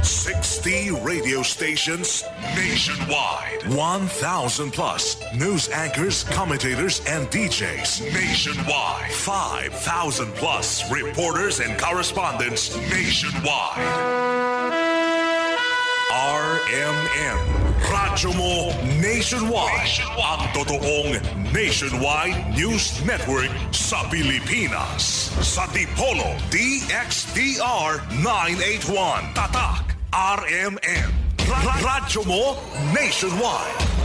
60 radio stations nationwide. 1,000 plus news anchors, commentators, and DJs nationwide. 5,000 plus reporters and correspondents nationwide. RMN. Radyo mo nationwide. Ang totoong nationwide news network sa Pilipinas. Sa Dipolo DXDR 981. Tatak RMN. Radyo mo nationwide.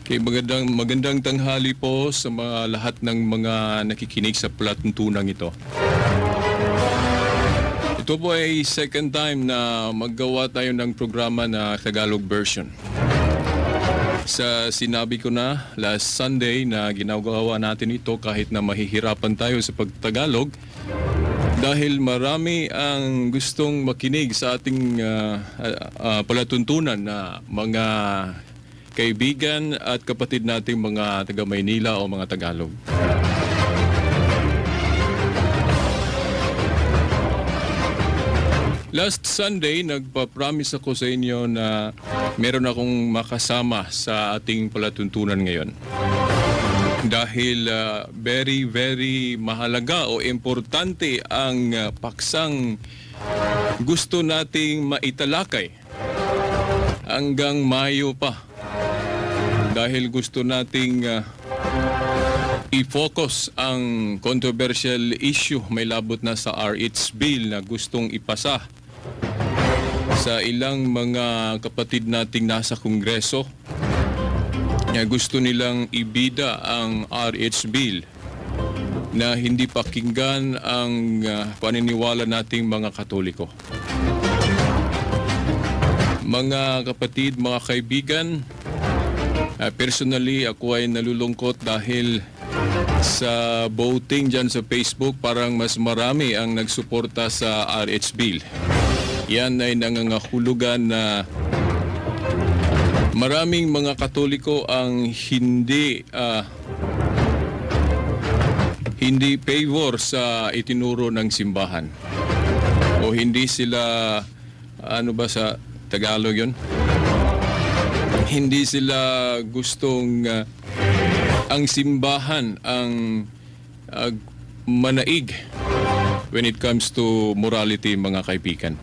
Okay, magandang tanghali po sa mga lahat ng mga nakikinig sa palatuntunang ito. Ito po ay second time na maggawa tayo ng programa na Tagalog version. Sa sinabi ko na last Sunday na ginagawa natin ito kahit na mahihirapan tayo sa pagtagalog dahil marami ang gustong makinig sa ating palatuntunan na mga kaibigan at kapatid nating mga taga-Maynila o mga Tagalog. Last Sunday, nagpa-promise ako sa inyo na meron akong makasama sa ating palatuntunan ngayon. Dahil very mahalaga o importante ang paksang gusto nating maitalakay hanggang Mayo pa. Dahil gusto nating i-focus ang controversial issue may labot na sa RH bill na gustong ipasa sa ilang mga kapatid nating nasa Kongreso. Gusto nilang ibida ang RH bill na hindi pakinggan ang paniniwala nating mga Katoliko. Mga kapatid, mga kaibigan, personally, ako ay nalulungkot dahil sa voting dyan sa Facebook, parang mas marami ang nagsuporta sa RH Bill. Yan ay nangangahulugan na maraming mga Katoliko ang hindi favor sa itinuro ng simbahan. O hindi sila, ano ba sa Tagalog yun? Hindi sila gustong ang simbahan ang manaig when it comes to morality, mga kaibigan.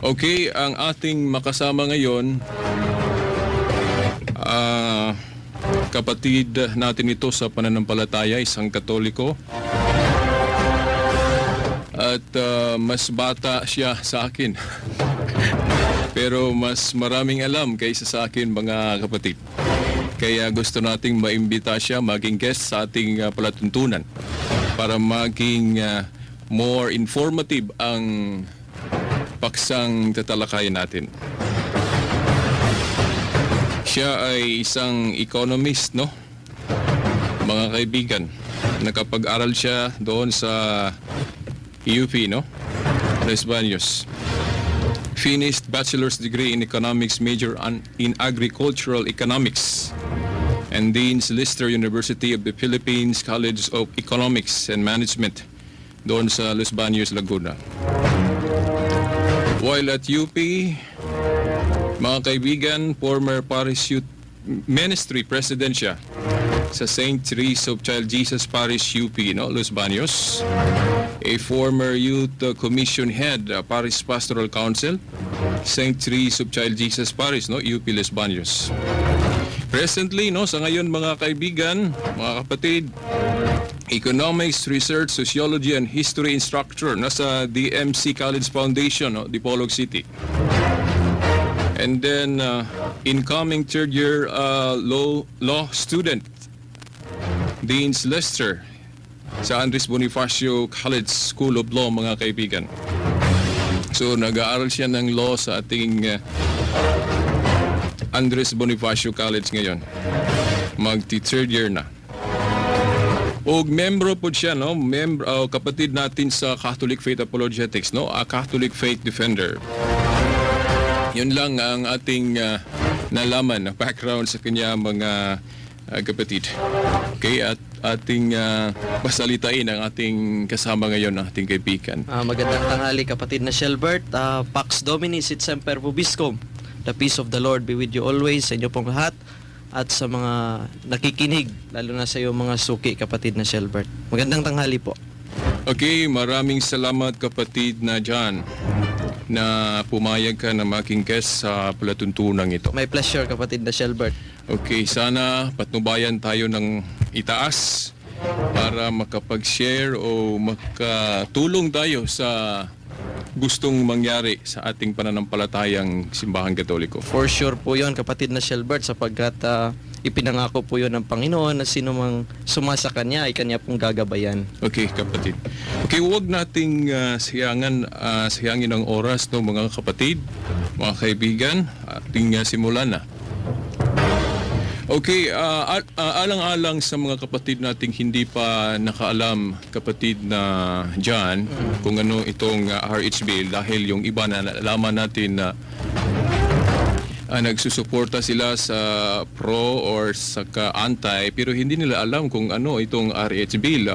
Okay, ang ating makasama ngayon, kapatid natin ito sa pananampalataya, isang Katoliko. At mas bata siya sa akin. Pero mas maraming alam kaysa sa akin, mga kapatid. Kaya gusto nating maimbita siya maging guest sa ating palatuntunan para maging more informative ang paksang tatalakayin natin. Siya ay isang economist, no? Mga kaibigan, nakapag-aral siya doon sa UP, no? Los Baños. Finished bachelor's degree in economics, major in agricultural economics, and Dean's Lister University of the Philippines College of Economics and Management doon sa Los Baños, Laguna. While at UP, mga kaibigan, former Parish Youth Ministry President siya sa St. Therese of Child Jesus Parish UP, no? Los Baños. a former Youth Commission Head, Paris Pastoral Council, St. Therese of Child Jesus Parish, no, UP Los Baños. Presently, no, sa ngayon mga kaibigan, mga kapatid, Economics, Research, Sociology, and History Instructor nasa DMC College Foundation, no, Dipolog City. And then, incoming third-year law student, Dean's Lester, sa Andres Bonifacio College School of Law, mga kaibigan. So, nag-aaral siya ng law sa ating Andres Bonifacio College ngayon. Magti-third year na. O membro po siya, no? Kapatid natin sa Catholic Faith Apologetics, no? A Catholic Faith Defender. Yun lang ang ating nalaman na background sa kanya mga kapatid. Okay, at ating pasalitain ang ating kasama ngayon, ating kaibigan. Magandang tanghali kapatid na Shelbert. Pax Domini sit semper vobiscum. The peace of the Lord be with you always, sa inyo pong lahat. At sa mga nakikinig, lalo na sa iyo mga suki kapatid na Shelbert. Magandang tanghali po. Okay, maraming salamat kapatid na John na pumayag ka na making guest sa palatuntunang ito. My pleasure kapatid na Shelbert. Okay, sana patnubayan tayo ng itaas para makapag-share o makatulong tayo sa gustong mangyari sa ating pananampalatayang simbahang Katoliko. For sure po yon kapatid na Shelbert, sapagkat ipinangako po yon ng Panginoon na sino mang sumasa Kanya ay Kanya pong gagabayan. Okay, kapatid. Okay, huwag nating sayangin ang oras, no, mga kapatid, mga kaibigan. Ating simulan na. Okay, alang-alang sa mga kapatid nating hindi pa nakaalam, kapatid na John, kung ano itong RH Bill, dahil yung iba na nalaman natin na nagsusuporta sila sa pro or sa anti, pero hindi nila alam kung ano itong RH Bill.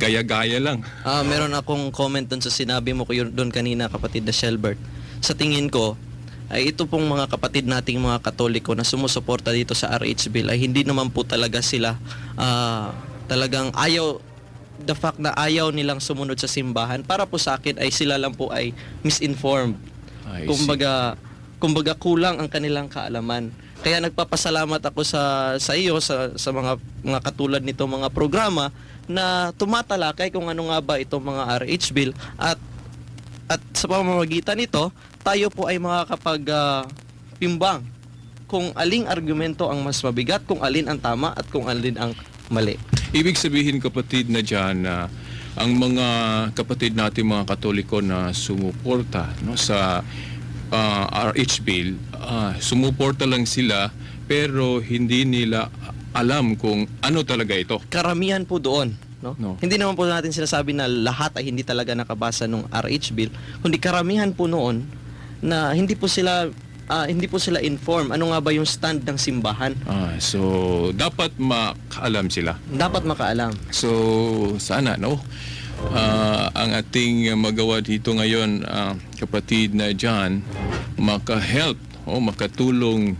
Gaya-gaya lang. Meron akong comment doon sa sinabi mo ko doon kanina kapatid na Shelbert. Sa tingin ko, ay ito pong mga kapatid nating mga Katoliko na sumusuporta dito sa RH Bill ay hindi naman po talaga sila talagang the fact na ayaw nilang sumunod sa simbahan. Para po sa akin ay sila lang po ay misinformed. Kumbaga kulang ang kanilang kaalaman. Kaya nagpapasalamat ako sa iyo sa mga katulad nito mga programa na tumatalakay kung ano nga ba itong mga RH Bill at sa pamamagitan nito tayo po ay makakapag-timbang kung aling argumento ang mas mabigat, kung alin ang tama at kung alin ang mali. Ibig sabihin kapatid na dyan na ang mga kapatid natin mga Katoliko na sumuporta, no, sa RH Bill, sumuporta lang sila pero hindi nila alam kung ano talaga ito. Karamihan po doon. No? No. Hindi naman po natin sinasabi na lahat ay hindi talaga nakabasa ng RH Bill, kundi karamihan po noon na hindi po sila informed ano nga ba yung stand ng simbahan. So dapat makaalam sila. Dapat makaalam. So sana, no, ang ating magawa dito ngayon, kapatid na John, maka-help o makatulong.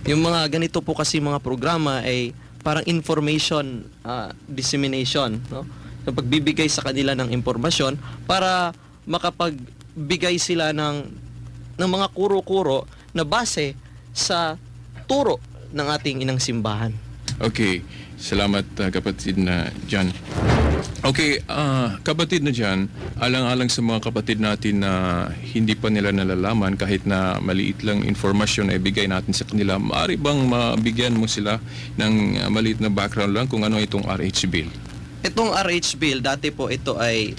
Yung mga ganito po kasi mga programa ay parang information dissemination, no? So, pagbibigay sa kanila ng impormasyon para makapagbigay sila ng mga kuro-kuro na base sa turo ng ating inang simbahan. Okay, salamat kapatid na John. Okay, kapatid na John, alang-alang sa mga kapatid natin na hindi pa nila nalalaman, kahit na maliit lang informasyon na ibigay natin sa kanila, maaari bang mabigyan mo sila ng maliit na background lang kung ano itong RH Bill? Itong RH Bill, dati po ito ay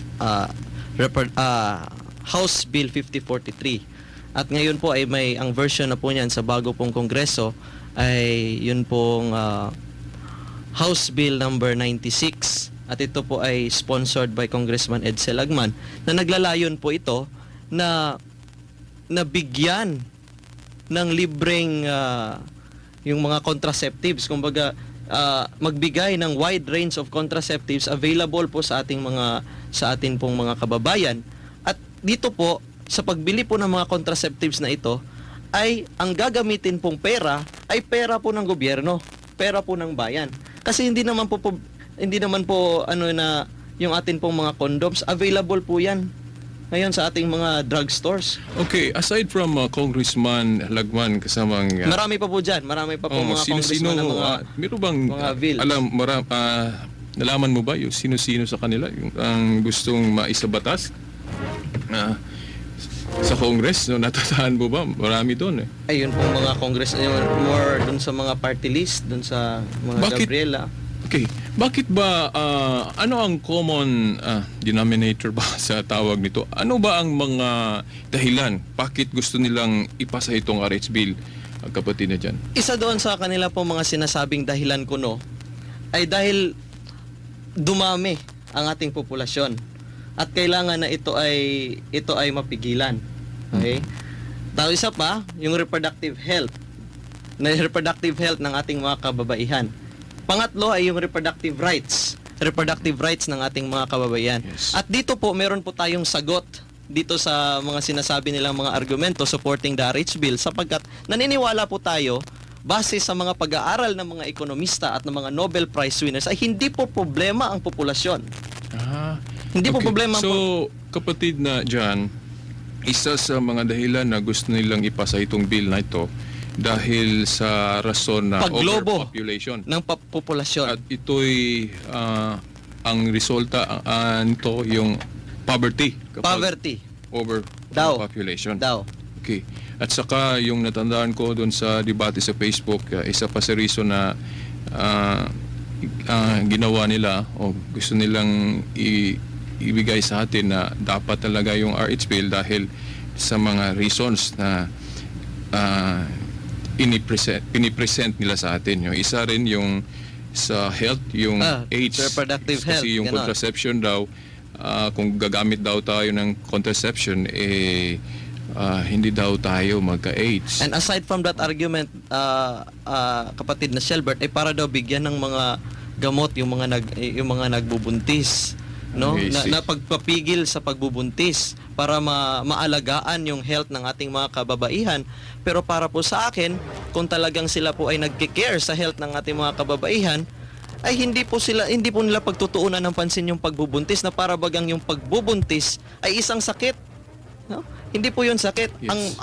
House Bill 5043. At ngayon po ay ang version na po niyan sa bago pong Kongreso ay yun pong House Bill number 96. At ito po ay sponsored by Congressman Ed Selagman na naglalayon po ito na bigyan ng libreng yung mga contraceptives. Kumbaga, magbigay ng wide range of contraceptives available po sa atin pong mga kababayan. At dito po, sa pagbili po ng mga contraceptives na ito, ay ang gagamitin pong pera ay pera po ng gobyerno, pera po ng bayan. Kasi hindi naman po yung atin pong mga condoms, available po yan ngayon sa ating mga drugstores. Okay, aside from Congressman Lagman kasamang Marami pa po dyan. Marami pa po mga sino-sino, congressman na mga... meron bang mga bill. nalaman mo ba yung sino-sino sa kanila yung ang gustong maisabatas sa Congress? No, natataan mo ba? Marami doon eh. Ayun pong mga congress, more dun sa mga party list, dun sa mga Bakit? Gabriela. Okay, bakit ba ano ang common denominator ba sa tawag nito? Ano ba ang mga dahilan bakit gusto nilang ipasa itong RH bill, kapatid na dyan? Isa doon sa kanila po mga sinasabing dahilan ko ay dahil dumami ang ating populasyon at kailangan na ito ay mapigilan. Okay? Tapos isa pa, yung reproductive health ng ating mga kababaihan. Pangatlo ay yung reproductive rights ng ating mga kababaihan. Yes. At dito po meron po tayong sagot dito sa mga sinasabi nilang mga argumento supporting the RH bill, sapagkat naniniwala po tayo base sa mga pag-aaral ng mga ekonomista at ng mga Nobel Prize winners ay hindi po problema ang populasyon. Hindi po problema So, kapatid na dyan, isa sa mga dahilan na gusto nilang ipasa itong bill na ito dahil sa rason na Paglobo overpopulation. ng populasyon. At ito'y ang resulta nito yung poverty. Poverty Overpopulation. daw. Okay. At saka yung natandaan ko doon sa debate sa Facebook, isa pa sa reason na ginawa nila o gusto nilang ibigay sa atin na dapat talaga yung RH bill dahil sa mga reasons na pinipresent nila sa atin. Yung isa rin yung sa health, yung AIDS. Reproductive health. Kasi yung ganon. contraception daw, kung gagamit daw tayo ng contraception, hindi daw tayo magka-AIDS. And aside from that argument, kapatid na Shelbert, ay para daw bigyan ng mga gamot yung mga nagbubuntis, no? Okay, Na pagpapigil sa pagbubuntis para maalagaan yung health ng ating mga kababaihan. Pero para po sa akin, kung talagang sila po ay nagke-care sa health ng ating mga kababaihan, ay hindi po nila pagtutuunan ng pansin yung pagbubuntis, na para bagang yung pagbubuntis ay isang sakit, no? Hindi po 'yun sakit. Yes.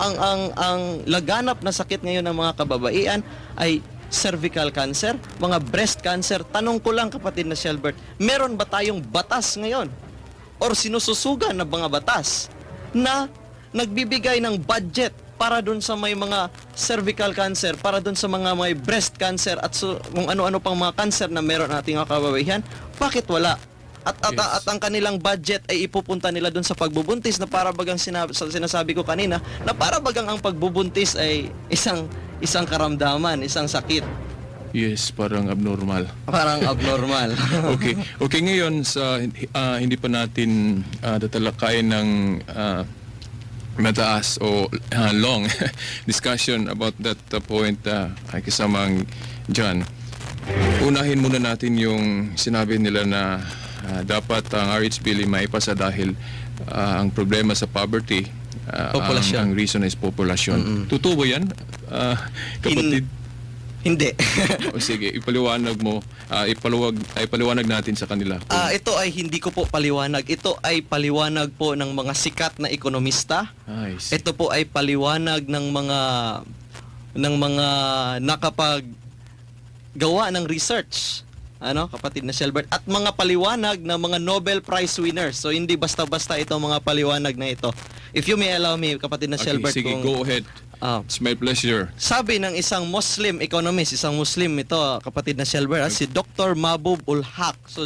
Ang laganap na sakit ngayon ng mga kababaihan ay cervical cancer, mga breast cancer. Tanong ko lang, kapatid na Shelbert, meron ba tayong batas ngayon or sinususugan na mga batas na nagbibigay ng budget para dun sa may mga cervical cancer, para dun sa mga may breast cancer at kung ano-ano pang mga cancer na meron ating mga kababaihan? Bakit wala? At ang kanilang budget ay ipupunta nila dun sa pagbubuntis, na para bagang sinasabi ko kanina, na para bagang ang pagbubuntis ay isang karamdaman, isang sakit. Yes, parang abnormal. Parang abnormal. Okay, ngayon sa hindi pa natin tatalakayin ng mataas o long discussion about that point, ay kasamang John. Unahin muna natin yung sinabi nila na dapat ang RH bill ay maipasa dahil ang problema sa poverty, Populasyon. ang reason is population. Totoo ba yan, kapatid? Hindi. O sige, ipaliwanag mo, ipaliwanag natin sa kanila. Ito ay hindi ko po paliwanag. Ito ay paliwanag po ng mga sikat na ekonomista. I see. Ito po ay paliwanag ng mga nakapaggawa ng research. Kapatid na Shelbert, at mga paliwanag ng mga Nobel Prize winners. So hindi basta-basta itong mga paliwanag na ito. If you may allow me, kapatid na Shelbert, sige, go ahead. It's my pleasure. Sabi ng isang Muslim economist, isang Muslim ito, kapatid na Shelbert, si Dr. Mahbub ul Haq. So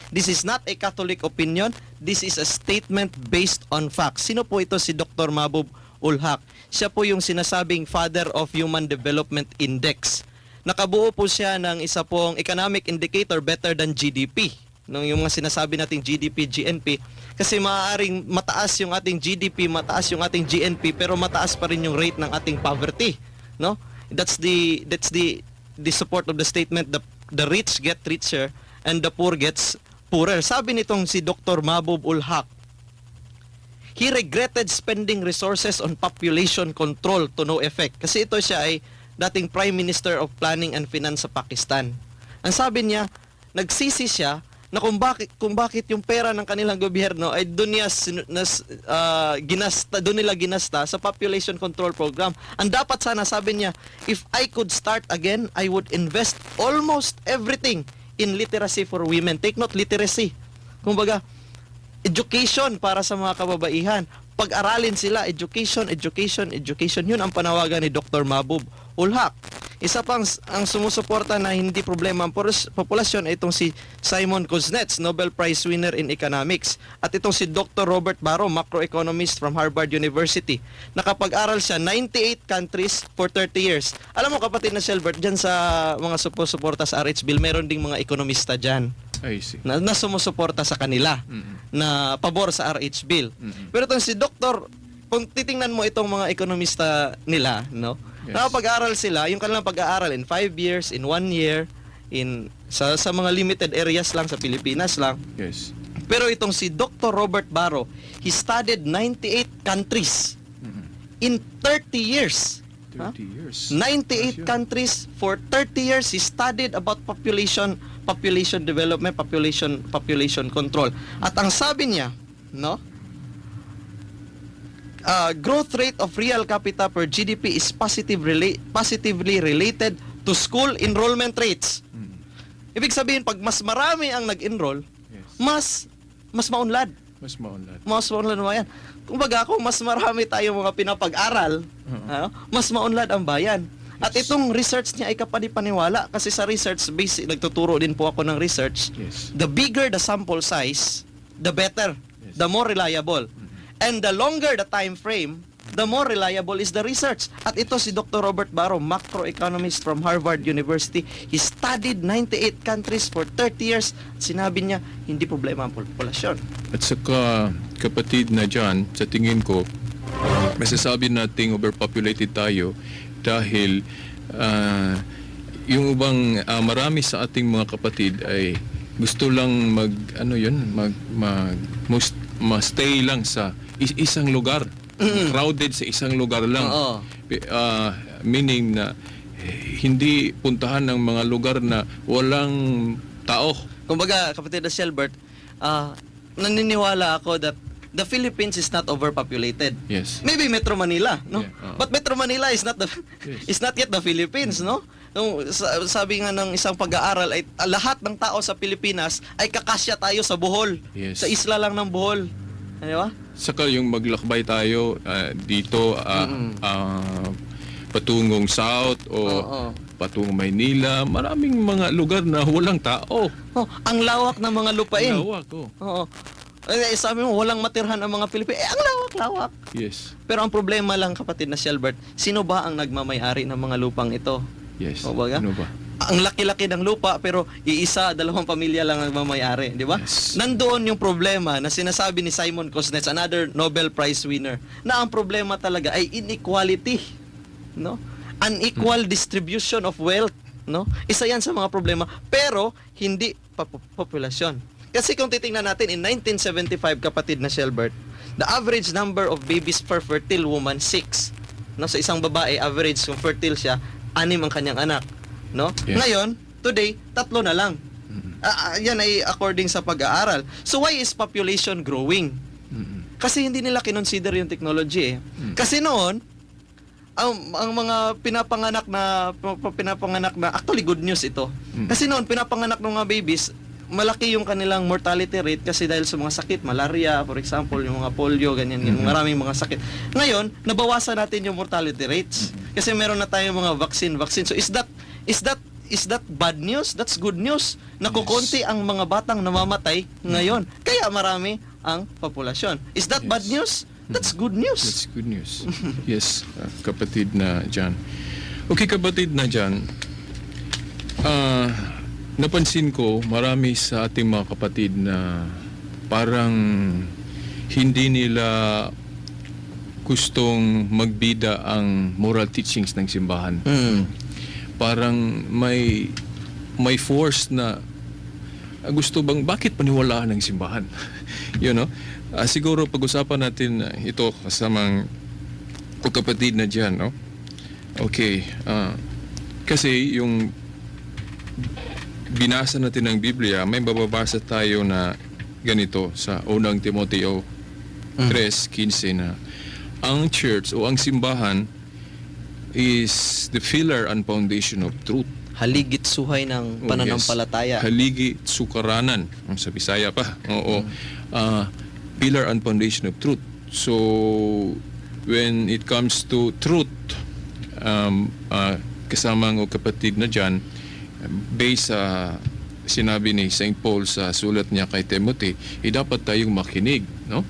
this is not a Catholic opinion, this is a statement based on facts. Sino po ito si Dr. Mahbub ul Haq? Siya po yung sinasabing Father of Human Development Index. Nakabuo po siya ng isa pong economic indicator better than GDP. Yung mga sinasabi nating GDP, GNP, kasi maaaring mataas yung ating GDP, mataas yung ating GNP, pero mataas pa rin yung rate ng ating poverty, no? That's the support of the statement, the rich get richer and the poor gets poorer. Sabi nitong si Dr. Mahbub ul Haq, he regretted spending resources on population control to no effect. Kasi ito siya ay dating Prime Minister of Planning and Finance sa Pakistan. Ang sabi niya, nagsisi siya na kung bakit yung pera ng kanilang gobyerno ay doon nila ginasta sa population control program. Ang dapat sana, sabi niya, if I could start again, I would invest almost everything in literacy for women. Take note, literacy. Kumbaga, education para sa mga kababaihan. Pag-aralin sila, education. Yun ang panawagan ni Dr. Mahbub Ulhak. Isa pang ang sumusuporta na hindi problema ang populasyon ay itong si Simon Kuznets, Nobel Prize winner in Economics. At itong si Dr. Robert Barro, macroeconomist from Harvard University. Nakapag-aral siya 98 countries for 30 years. Alam mo kapatid na Shelbert, dyan sa mga sumusuporta sa RH Bill, meron ding mga ekonomista dyan I see. na sumusuporta sa kanila na pabor sa RH Bill. Pero itong si Dr. Kung titingnan mo itong mga ekonomista nila, no? Yes. Nakapag-aral sila, yung kanilang pag-aaral in 5 years, in 1 year, sa mga limited areas lang sa Pilipinas lang. Yes. Pero itong si Dr. Robert Barro, he studied 98 countries in 30 years. 30 years. 98 countries for 30 years. He studied about population development, population control. At ang sabi niya, no? Growth rate of real capita per GDP is positively related to school enrollment rates. Ibig sabihin, pag mas marami ang nag-enroll, Yes. mas maunlad. Mas maunlad. Mas maunlad mo yan. Kumbaga, kung mas marami tayong mga pinapag-aral, ano, mas maunlad ang bayan. At Yes. itong research niya ay kapanipaniwala kasi sa research base, nagtuturo din po ako ng research. Yes. The bigger the sample size, the better, Yes. the more reliable. And the longer the time frame, the more reliable is the research. At ito si Dr. Robert Barro, macroeconomist from Harvard University. He studied 98 countries for 30 years. Sinabi niya, hindi problema ang populasyon. At saka, kapatid na dyan, sa tingin ko, masasabi nating overpopulated tayo dahil yung ubang marami sa ating mga kapatid ay gusto lang stay lang sa isang lugar. Crowded sa isang lugar lang. Oo. Meaning na hindi puntahan ng mga lugar na walang tao. Kumbaga, kapatid na Shelbert, naniniwala ako that the Philippines is not overpopulated. Yes. Maybe Metro Manila, no? Yeah, But Metro Manila is not Yes. is not yet the Philippines, no? Sabi nga ng isang pag-aaral ay lahat ng tao sa Pilipinas ay kakasya tayo sa Bohol. Yes. Sa isla lang ng Bohol. Ano ba? Saka yung maglakbay tayo dito patungong South o Oo. patungong Maynila, maraming mga lugar na walang tao. Oh, ang lawak ng mga lupain. Lawak, oh. Oo. Sabi mo, walang matirhan ang mga Pilipino. Ang lawak-lawak. Yes. Pero ang problema lang, kapatid na Shelbert, sino ba ang nagmamay-ari ng mga lupang ito? Yes. O baga? Ano ba? Ang laki-laki ng lupa, pero iisa, dalawang pamilya lang ang nagmamay-ari. Di ba? Yes. Nandoon yung problema na sinasabi ni Simon Kuznets, another Nobel Prize winner, na ang problema talaga ay inequality. No? Unequal distribution of wealth. No? Isa yan sa mga problema. Pero, hindi populasyon. Kasi kung titingnan natin, in 1975, kapatid na Shelbert, the average number of babies per fertile woman, 6. No? Sa isang babae, average, kung fertile siya, 6 ang kanyang anak. No? Yes. Ngayon, today, 3 na lang. Yan ay according sa pag-aaral. So why is population growing? Kasi hindi nila kinonsider yung technology eh. Kasi noon, ang mga pinapanganak na actually good news ito. Kasi noon pinapanganak ng mga babies, malaki yung kanilang mortality rate kasi dahil sa mga sakit, malaria, for example, yung mga polio, ganyan, maraming mga sakit. Ngayon, nabawasan natin yung mortality rates kasi meron na tayong mga vaccine. So is that bad news? That's good news. Nakukunti ang mga batang namamatay ngayon. Kaya marami ang populasyon. Is that bad news? That's good news. That's good news. Yes, kapatid na dyan. Okay, kapatid na dyan. Napansin ko, marami sa ating mga kapatid na parang hindi nila gustong magbida ang moral teachings ng simbahan. Parang may force na gusto bang, bakit paniwalaan ng simbahan? You know? Siguro pag-usapan natin ito kasamang kapatid na dyan, no? Okay. Kasi yung binasa natin ng Biblia, may mababasa tayo na ganito sa unang Timoteo 3:15 na ang church o ang simbahan is the pillar and foundation of truth. Haligit suhay ng pananampalataya. Haligi sukaranan. Sa Bisaya pa. Oo. Pillar and foundation of truth. So, when it comes to truth, kasama ng kapatid na dyan, based sa sinabi ni St. Paul sa sulat niya kay Timothy, dapat tayong makinig, no?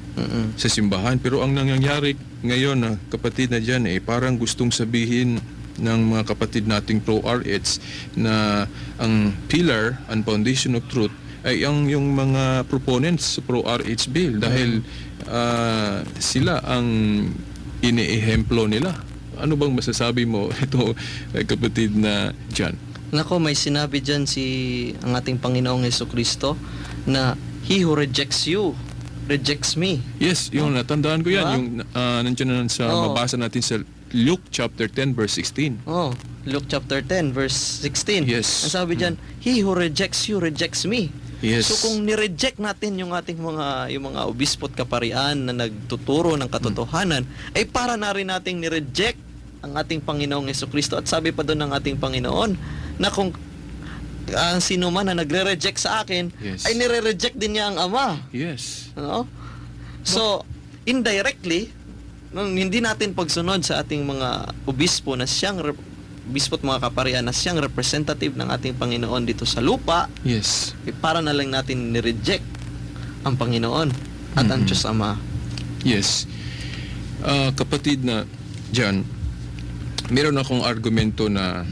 Sa simbahan. Pero ang nangyayari ngayon, kapatid na dyan, parang gustong sabihin ng mga kapatid nating pro-RH na ang pillar and foundation of truth ay yung mga proponents sa pro-RH bill dahil sila ang iniehemplo nila. Ano bang masasabi mo ito, kapatid na dyan? Nako, may sinabi dyan ang ating Panginoong Jesucristo na he who rejects you, rejects me. Yes, yung natandaan ko yan. Diba? Yung nandiyan na sa mabasa natin sa Luke chapter 10 verse 16. Oh, Luke chapter 10 verse 16. Yes. Ang sabi diyan, he who rejects you rejects me. Yes. So kung ni-reject natin yung ating mga obispo at kaparian na nagtuturo ng katotohanan, ay para na rin nating ni-reject ang ating Panginoong Jesucristo. At sabi pa doon ng ating Panginoon na kung sino man na nagre-reject sa akin, Yes. ay nire-reject din niya ang Ama. Yes. No? So, indirectly, nung hindi natin pagsunod sa ating mga obispo na obispo at mga kaparian na siyang representative ng ating Panginoon dito sa lupa, Yes. para na lang natin ni-reject ang Panginoon at ang Diyos Ama. Yes. Kapatid na dyan, meron akong argumento na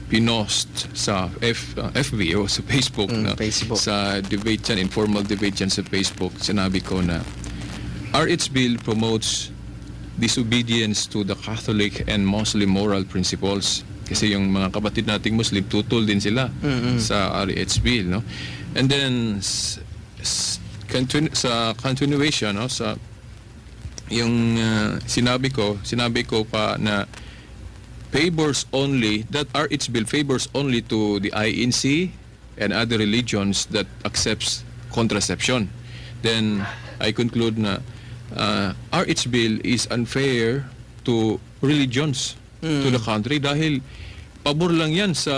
pinost sa FB o sa Facebook, na Facebook. sa debate dyan, informal debate dyan sa Facebook. Sinabi ko na RH Bill promotes disobedience to the Catholic and Muslim moral principles. Kasi yung mga kapatid nating Muslim, tutol din sila sa RH Bill, no? And then sa continuation, no, sa yung sinabi ko pa na favors only, that RH Bill favors only to the INC and other religions that accepts contraception. Then I conclude na RH Bill is unfair to religions, to the country, dahil pabor lang yan sa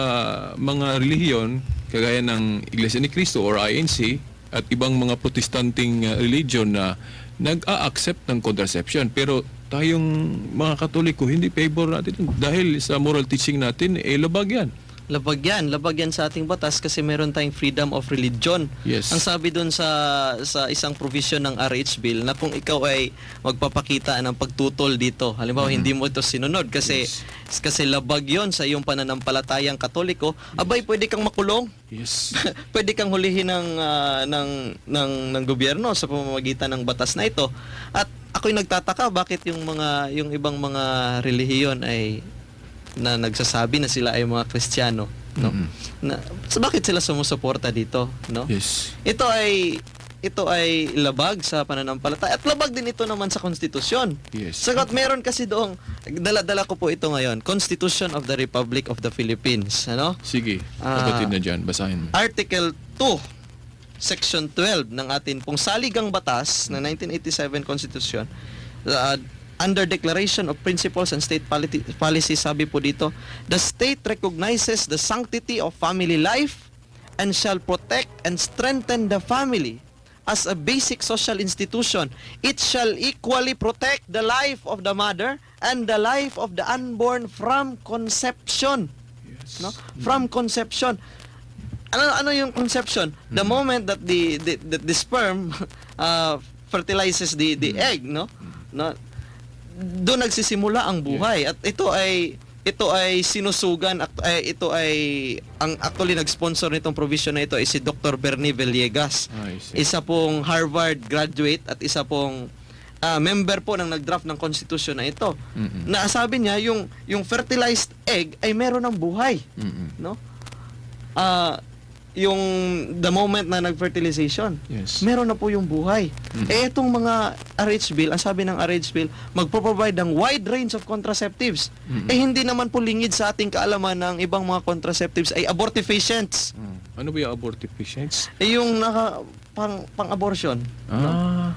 mga relihiyon kagaya ng Iglesia ni Cristo or INC at ibang mga protestanting religion na nag-a-accept ng contraception. Pero tayong mga Katoliko, hindi favor natin dahil sa moral teaching natin, labag yan. Labag yan sa ating batas kasi meron tayong freedom of religion. Yes. Ang sabi doon sa isang provision ng RH Bill na kung ikaw ay magpapakita ng pagtutol dito, halimbawa hindi mo ito sinunod kasi labag yon sa iyong pananampalatayang Katoliko, abay pwede kang makulong. Yes. Pwede kang hulihin ng gobyerno sa pamamagitan ng batas na ito. At ako'y nagtataka bakit yung ibang mga relihiyon ay na nagsasabi na sila ay mga Kristiyano, no? Bakit sila sumusuporta dito, no? Yes. Ito ay labag sa pananampalataya at labag din ito naman sa konstitusyon. Yes. Sagot meron kasi doong dala ko po ito ngayon, Constitution of the Republic of the Philippines, ano? Sige, kapatid na dyan, basahin mo. Article 2, Section 12 ng atin pong saligang batas ng 1987 Constitution, under Declaration of Principles and State Policy, sabi po dito, the state recognizes the sanctity of family life and shall protect and strengthen the family as a basic social institution. It shall equally protect the life of the mother and the life of the unborn from conception. Yes. No? From conception. Ano yung conception? The moment that the sperm fertilizes the egg, no? Doon nagsisimula ang buhay. At ito ay sinusugan at ito ay ang actually nag-sponsor nitong provision na ito ay si Dr. Bernie Villegas. Isa pong Harvard graduate at isa pong member po ng nag-draft ng constitution na ito. Na sabi niya yung fertilized egg ay meron ng buhay, no? Yung the moment na nag-fertilization, Yes. meron na po yung buhay. Itong mga RH Bill, ang sabi ng RH Bill, magpo-provide ng wide range of contraceptives. Hindi naman po lingid sa ating kaalaman ng ibang mga contraceptives ay abortifacients. Ano ba yung abortive patients? Yung pang-abortion. No?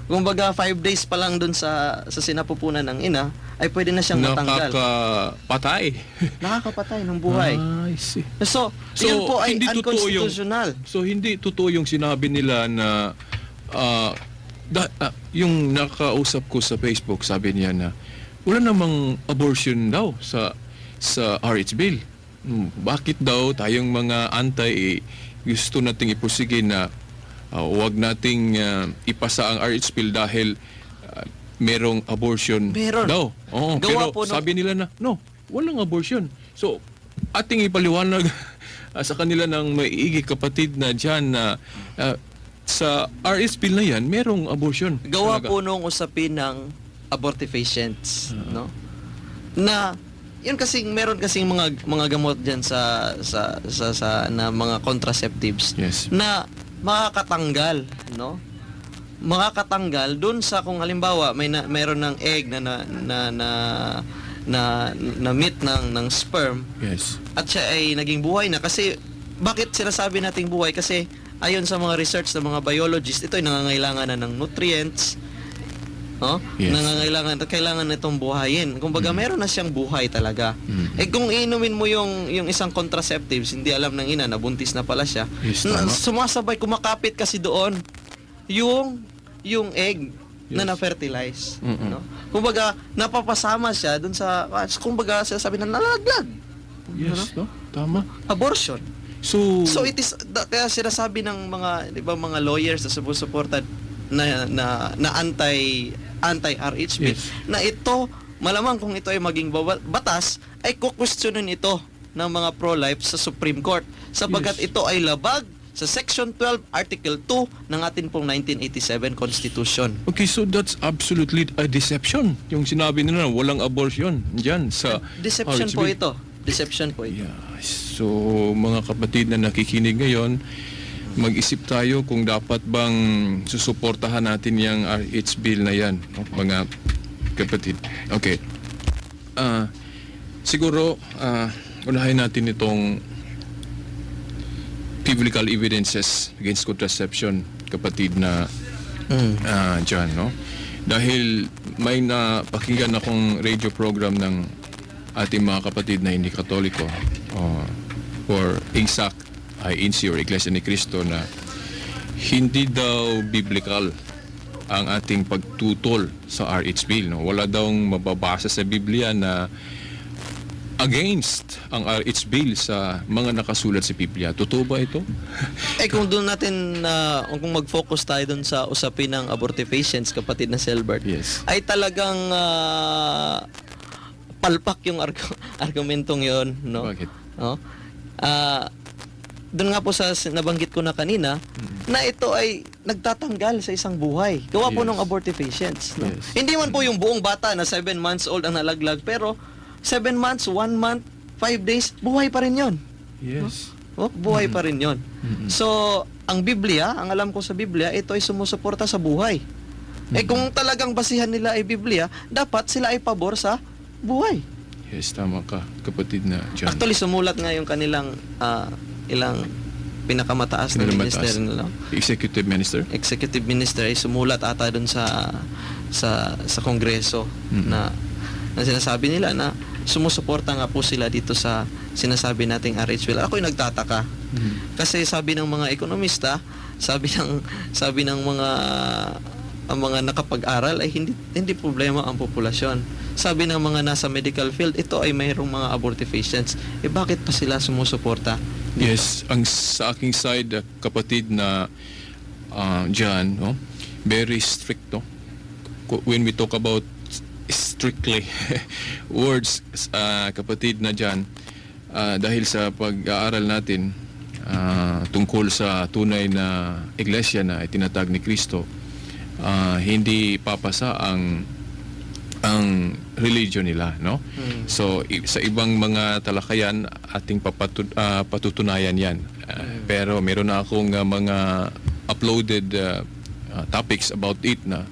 Kumbaga 5 days pa lang dun sa sinapupunan ng ina ay pwede na siyang matanggal. Nakakapatay. Nakakapatay ng buhay. I see. So, yun po ay hindi totoo unconstitutional. hindi totoo yung sinabi nila na yung nakausap ko sa Facebook, sabi niya na wala namang abortion daw sa RH bill. Bakit daw tayong mga gusto nating ipursige na huwag nating ipasa ang RH bill dahil merong abortion Meron. daw. Oo, Gawa pero po sabi nila na, no, walang abortion. So, ating ipaliwanag sa kanila ng maiigi kapatid na dyan na sa RH bill na yan, merong abortion. Gawa Talaga. po nung usapin ng abortive patients, no? Na yun kasing meron kasing mga gamot diyan sa na mga contraceptives Yes. na makakatanggal, no? Makakatanggal dun sa kung halimbawa meron ng egg na meat ng sperm Yes. at siya ay naging buhay na. Kasi bakit sinasabi nating buhay? Kasi ayon sa mga research ng mga biologists, ito ay nangangailangan na ng nutrients, no? Yes. Kailangan nitong buhayin. Kumbaga meron na siyang buhay talaga. Eh kung iinumin mo yung isang contraceptives, hindi alam ng ina na buntis na pala siya. Yes, tama. Sumasabay, kumakapit kasi doon yung egg na Yes. na-fertilize, no? Kumbaga napapasama siya doon sa kumbaga sinasabi na nalaglag. Yes, no? Tama. Abortion. So So it is kaya sinasabi ng mga 'di ba mga lawyers na sumusuporta na anti-RH bill Yes. na ito malamang kung ito ay maging batas ay kukwestiyonin ito ng mga pro-life sa Supreme Court sapagkat Yes. ito ay labag sa Section 12 Article 2 ng atin pong 1987 Constitution. okay, so that's absolutely a deception. Yung sinabi nila na walang abortion dyan sa Deception RH po bill. ito. Deception po ito. Yeah. So, mga kapatid na nakikinig ngayon, mag-isip tayo kung dapat bang susuportahan natin yung RH bill na yan, no? Mga kapatid. Okay. Siguro, unahin natin itong biblical evidences against contraception, kapatid na dyan, no? Dahil may napakinggan akong radio program ng ating mga kapatid na hindi Katoliko, or exact ay INSI or Iglesia ni Cristo, na hindi daw biblical ang ating pagtutol sa RH bill, no? Wala daw mababasa sa Biblia na against ang RH bill sa mga nakasulat sa Biblia. Totoo ba ito? Kung doon natin kung mag-focus tayo doon sa usapin ng abortive patients, kapatid na Selbert, Yes. ay talagang palpak yung argumentong 'yon, no? Bakit? No? Doon nga po sa nabanggit ko na kanina, na ito ay nagtatanggal sa isang buhay. Gawa po Yes. ng abortive patients, no? Yes. Hindi man po yung buong bata na 7 months old ang nalaglag, pero 7 months, 1 month, 5 days, buhay pa rin 'yon. Yes. Buhay pa rin 'yon. So, ang Biblia, ang alam ko sa Biblia, ito ay sumusuporta sa buhay. Kung talagang basihan nila ay Biblia, dapat sila ay pabor sa buhay. Yes, tama ka, kapatid na John. Actually, sumulat nga yung kanilang ilang pinakamataas na Pinakamataas. minister nila. Executive Minister? Executive minister ay sumulat ata doon sa Kongreso na sinasabi nila na sumusuporta nga po sila dito sa sinasabi nating RH bill. Ako'y nagtataka. Kasi sabi ng mga ekonomista, sabi ng mga nakapag-aral ay hindi problema ang populasyon. Sabi ng mga nasa medical field, ito ay mayroong mga abortive patients. Bakit pa sila sumusuporta? Yes, ang sa aking side, kapatid na John, no? Very strict, no? When we talk about strictly words, kapatid na John, dahil sa pag-aaral natin tungkol sa tunay na iglesia na itinatag ni Kristo, hindi papasa ang religion nila, no? So sa ibang mga talakayan ating patutunayan 'yan. Pero meron na akong mga uploaded topics about it na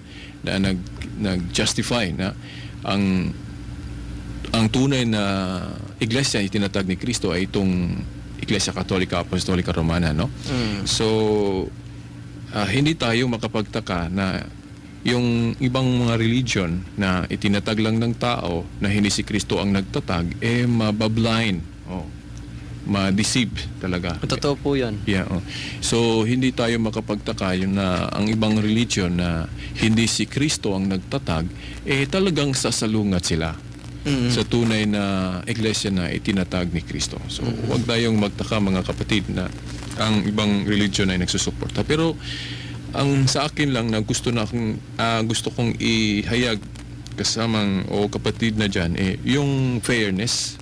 nag-justify na ang tunay na iglesia itinatag ni Kristo ay itong Iglesia Katolika Apostolika Romana, no? So hindi tayo makapagtaka na yung ibang mga religion na itinatag lang ng tao na hindi si Kristo ang nagtatag, mabablind, ma-deceive talaga. Totoo po yan. Yeah, So, hindi tayo makapagtaka yun na ang ibang religion na hindi si Kristo ang nagtatag, talagang sasalungat sila sa tunay na iglesia na itinatag ni Kristo. So, huwag tayong magtaka mga kapatid na ang ibang religion ay nagsusuporta. Pero, ang sa akin lang na gusto kong ihayag kasamang kapatid na dyan, yung fairness.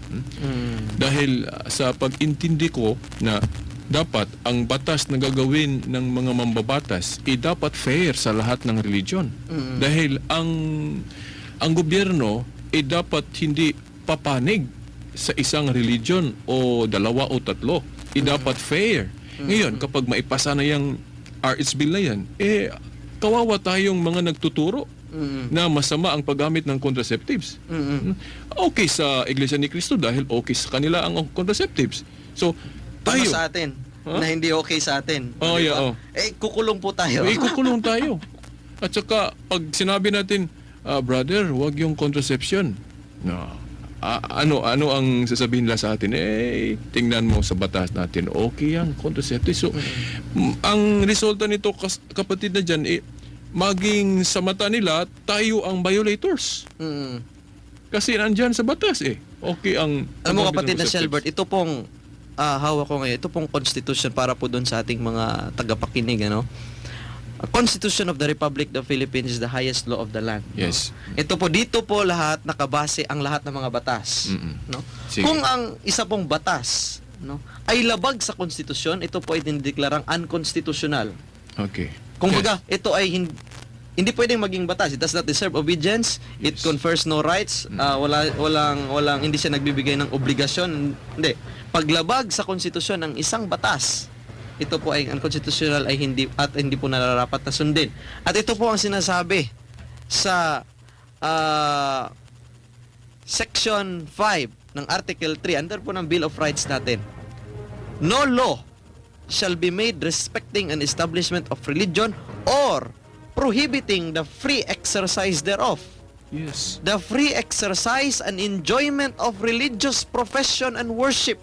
Dahil sa pag-intindi ko na dapat ang batas na gagawin ng mga mambabatas dapat fair sa lahat ng religion. Dahil ang gobyerno dapat hindi papanig sa isang religion o dalawa o tatlo. Dapat fair. Ngayon, kapag maipasa na yung RH bill na yan, kawawa tayong mga nagtuturo na masama ang paggamit ng contraceptives. Okay sa Iglesia ni Cristo dahil okay sa kanila ang contraceptives. So, tayo... Tama sa atin, na hindi okay sa atin. Diba? Kukulong po tayo. Kukulong tayo. At saka, pag sinabi natin, brother, wag yung contraception. No. Ano ang sasabihin nila sa atin? Tingnan mo sa batas natin, okay yan, contraceptive. So, ang resulta nito, kapatid na dyan, maging sa mata nila, tayo ang violators. Kasi nandyan sa batas okay ang... Alam mo kapatid na Shelbert, ito pong hawak ko ngayon, ito pong constitution para po doon sa ating mga tagapakinig, ano? A Constitution of the Republic of the Philippines is the highest law of the land. Yes. No? Ito po, dito po lahat nakabase ang lahat ng mga batas. No? Kung ang isa pong batas ay labag sa konstitusyon, ito po ay dinideklarang unconstitutional. Okay. Kung baga, ito ay hindi pwedeng maging batas. It does not deserve obedience. It confers no rights. Walang hindi siya nagbibigay ng obligasyon. Hindi. Paglabag sa konstitusyon ng isang batas, ito po ay unconstitutional ay hindi po nararapat na sundin. At ito po ang sinasabi sa Section 5 ng Article 3 under po ng Bill of Rights natin. No law shall be made respecting an establishment of religion or prohibiting the free exercise thereof. Yes. The free exercise and enjoyment of religious profession and worship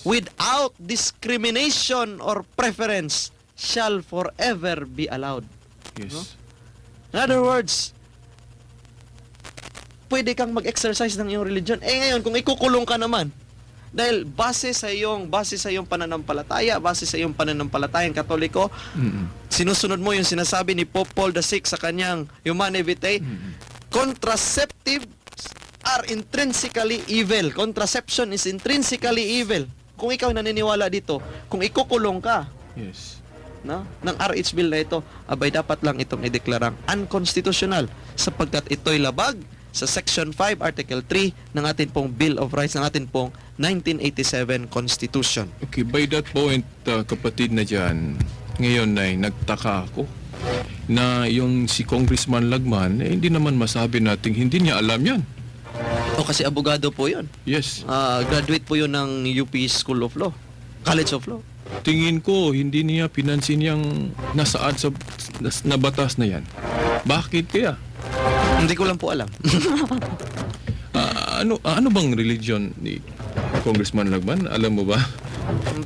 without discrimination or preference shall forever be allowed. Yes. No? In other words, pwede kang mag-exercise ng iyong religion. Ngayon, kung ikukulong ka naman, dahil base sa iyong pananampalataya, base sa iyong pananampalatayang Katoliko, sinusunod mo yung sinasabi ni Pope Paul VI sa kanyang Humanae Vitae, contraceptive are intrinsically evil. Contraception is intrinsically evil. Kung ikaw naniniwala dito, kung ikukulong ka, ng RH bill na ito, abay dapat lang itong ideklarang unconstitutional sapagkat ito'y labag sa Section 5, Article 3 ng atin pong Bill of Rights, ng atin pong 1987 Constitution. Okay, by that point, kapatid na dyan, ngayon ay nagtaka ako na yung si Congressman Lagman, hindi naman masabi natin hindi niya alam yan. Kasi abogado po yun. Yes. Graduate po yun ng UP School of Law, College of Law. Tingin ko, hindi niya pinansin yung nasaad sa na batas na yan. Bakit kaya? Hindi ko lang po alam. Ano bang religion ni Congressman Lagman? Alam mo ba?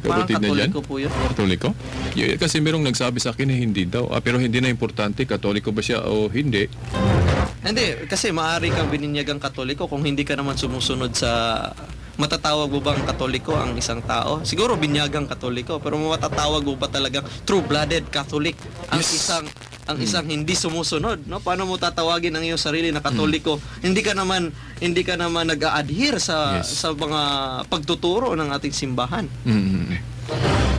Parang Katoliko po yun. Katoliko? Kasi merong nagsabi sa akin na hindi daw. Pero hindi na importante, Katoliko ba siya o hindi. Hindi, kasi maaari kang bininyagang Katoliko kung hindi ka naman sumusunod sa... Matatawag mo bang Katoliko ang isang tao? Siguro binyagang Katoliko, pero matatawag mo ba talagang true-blooded Catholic ang isang hindi sumusunod, no? Paano mo tatawagin ang iyong sarili na Katoliko? Hindi ka naman nag-a-adhere sa mga pagtuturo ng ating simbahan.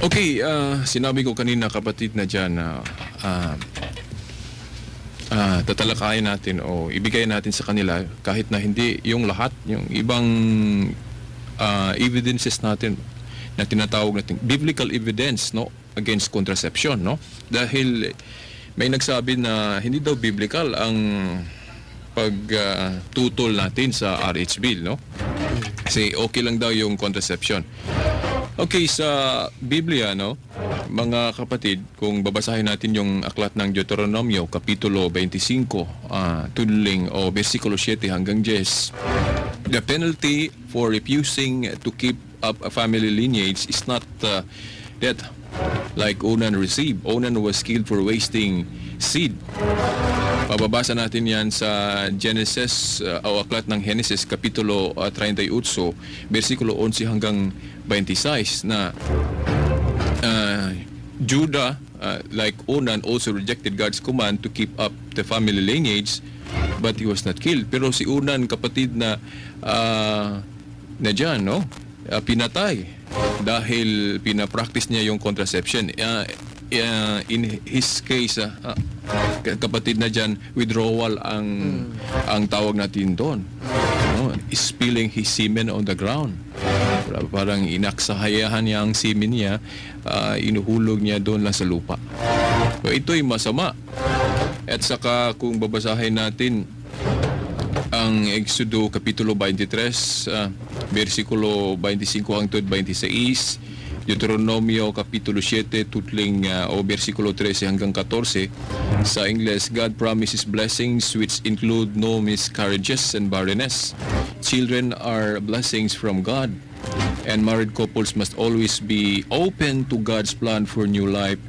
Okay, sinabi ko kanina kapatid na diyan na tatalakayin natin o ibigay natin sa kanila kahit na hindi yung lahat, yung ibang evidences natin na tinatawag natin biblical evidence against contraception, dahil may nagsabi na hindi daw biblical ang pagtutol natin sa RH bill, kasi okay lang daw yung contraception. Okay, sa Biblia, no, mga kapatid, kung babasahin natin yung aklat ng Deuteronomio, Kapitulo 25, tudling o versikulo 7 hanggang 10, the penalty for refusing to keep up a family lineage is not death, like Onan received. Onan was killed for wasting seed. Mababasa natin yan sa Genesis o aklat ng Genesis Kapitulo 38, versikulo 11 hanggang 26 na Judah, like Onan, also rejected God's command to keep up the family lineage, but he was not killed. Pero si Onan, kapatid na dyan, no? Pinatay dahil pinapractice niya yung contraception. In his case, kapatid na dyan, withdrawal ang tawag natin doon. No? Spilling his semen on the ground. Parang inaksahayahan niya ang semen niya, inuhulog niya doon lang sa lupa. So, ito'y masama. At saka kung babasahin natin ang Exodo Kapitulo 23, versikulo 25 hangtod 26, Deuteronomio Kapitulo 7, tutling o versikulo 13 hanggang 14, sa Ingles, God promises blessings which include no miscarriages and barrenness. Children are blessings from God, and married couples must always be open to God's plan for new life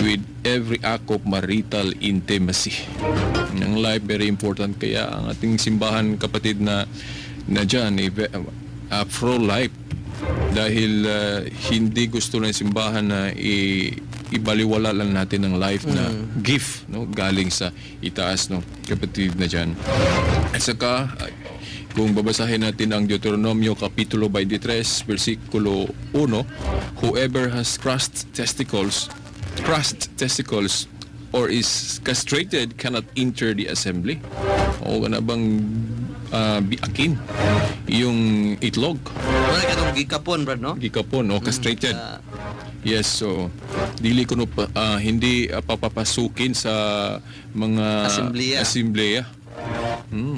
with every act of marital intimacy. Ang life, very important. Kaya ang ating simbahan, kapatid, na dyan, pro-life. Dahil hindi gusto ng simbahan na ibaliwala lang natin ang life na gift, no, galing sa itaas, no, kapatid na dyan. At saka, kung babasahin natin ang Deuteronomio Kapitulo 23, versikulo 1, whoever has crushed testicles or is castrated cannot enter the assembly. O na bang biakin yung itlog? Wala ka itong gikapon, Brad, no? Gikapon o castrated. Yes, so dili ko hindi papapasukin sa mga asembleya.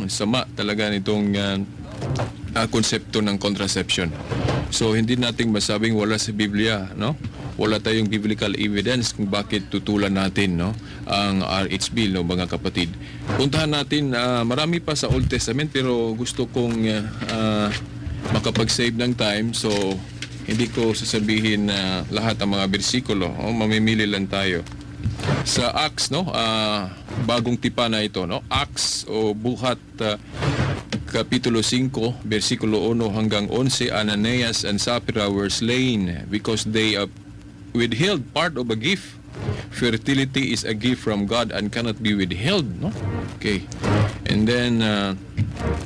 Sama talaga nitong konsepto ng contraception. So hindi nating masabing wala sa Biblia, no? Wala tayong biblical evidence kung bakit tutulan natin, no, ang RH bill, no, mga kapatid. Puntahan natin, marami pa sa Old Testament, pero gusto kong makapag-save ng time, so hindi ko sasabihin lahat ang mga bersikulo. Mamimili lang tayo. Sa Acts, no, bagong tipa na ito, no, Acts o buhat Kapitulo 5, versikulo 1 hanggang 11, Ananias and Sapphira were slain because they withheld part of a gift. Fertility is a gift from God and cannot be withheld, no? Okay. And then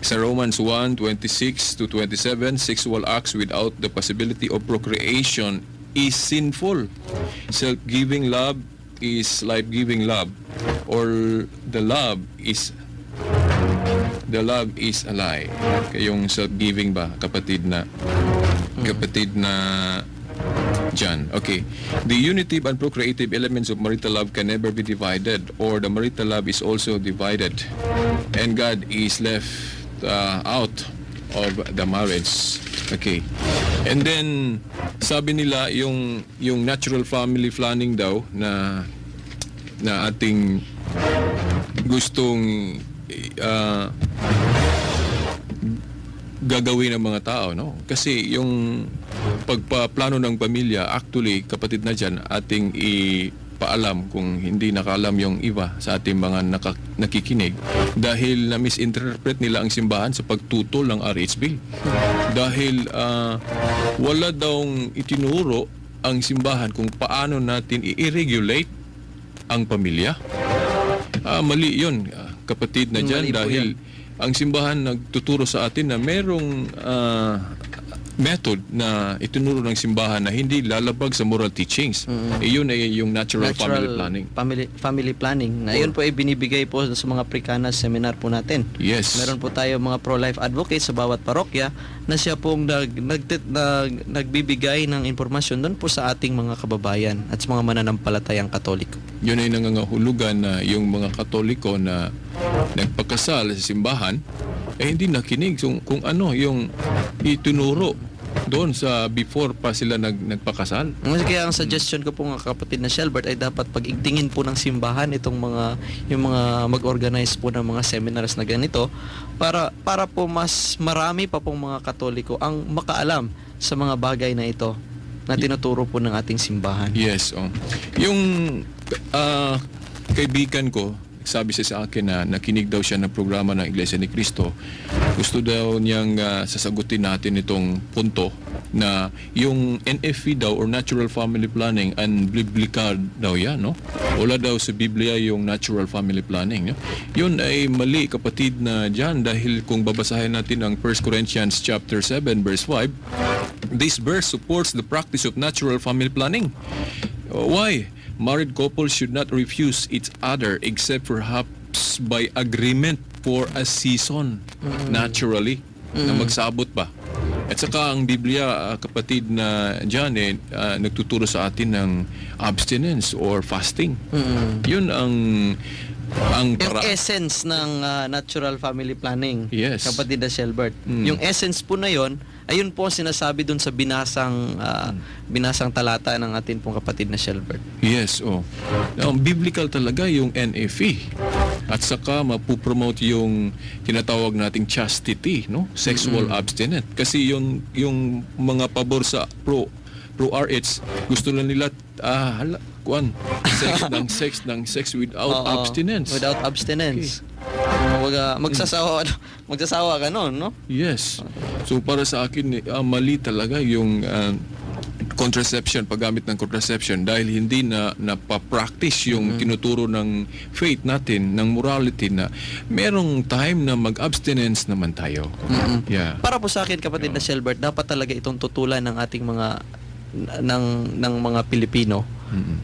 sa Romans 1:26 to 27, sexual acts without the possibility of procreation is sinful. Self-giving love is life-giving love, or the love is a lie. Yung self-giving ba, kapatid na dyan. Okay. The unitive and procreative elements of marital love can never be divided, or the marital love is also divided, and God is left out of the marriage. Okay. And then sabi nila yung natural family planning daw na ating gustong gagawin ng mga tao, no? Kasi yung pagpaplano ng pamilya, actually, kapatid na dyan, ating ipaalam kung hindi nakaalam yung iba sa ating mga nakikinig, dahil na-misinterpret nila ang simbahan sa pagtutol ng RH Bill. Dahil wala daw itinuro ang simbahan kung paano natin i-regulate ang pamilya. Mali yun, kapatid na dyan, dahil ang simbahan nagtuturo sa atin na merong method na itinuro ng simbahan na hindi lalabag sa moral teachings. Iyon ay yung natural family planning. Family planning. Na yun po ay binibigay po sa mga Africanas seminar po natin. Yes. Meron po tayo mga pro-life advocates sa bawat parokya na siya pong nagbibigay ng impormasyon doon po sa ating mga kababayan at sa mga mananampalatayang Katoliko. Yun ay nangangahulugan na yung mga Katoliko na nagpakasal sa simbahan hindi nakinig kung ano yung itunuro doon sa before pa sila nagpakasal. Kaya ang suggestion ko po mga kapatid na Shelbert ay dapat pag-igtingin po ng simbahan itong yung mga mag-organize po ng mga seminars na ganito para po mas marami pa pong mga Katoliko ang makaalam sa mga bagay na ito na tinuturo po ng ating simbahan. Yes, oh. Yung kaibigan ko, sabi siya sa akin na nakinig daw siya ng programa ng Iglesia ni Cristo. Gusto daw niyang sasagutin natin itong punto na yung NFP daw or Natural Family Planning unbiblical daw yan, no? Wala daw sa Biblia yung Natural Family Planning, no? Yun ay mali, kapatid, na dyan, dahil kung babasahin natin ang 1 Corinthians chapter 7 verse 5, this verse supports the practice of natural family planning. Why? Married couples should not refuse each other except perhaps by agreement for a season, naturally, na magsabot pa. At saka ang Biblia, kapatid, na dyan nagtuturo sa atin ng abstinence or fasting. Yun ang Yung essence ng natural family planning, Yes. kapatid na Shelbert. Yung essence po na yon, ayun po ang sinasabi dun sa binasang talata ng atin pong kapatid na Shelbert. Yes, oh. Now, biblical talaga yung NFE. At saka mapupromote yung tinatawag nating chastity, no? Sexual abstinence. Kasi yung mga pabor sa pro-RH, gusto lang nila sex without abstinence. Without abstinence. Magsasawa ka noon, no? Yes. So para sa akin, mali talaga yung contraception, paggamit ng contraception, dahil hindi na napapractice yung tinuturo ng faith natin, ng morality, na merong time na mag-abstinence naman tayo. Yeah. Para po sa akin, kapatid na Shelbert, dapat talaga itong tutulan ng ating mga ng mga Pilipino,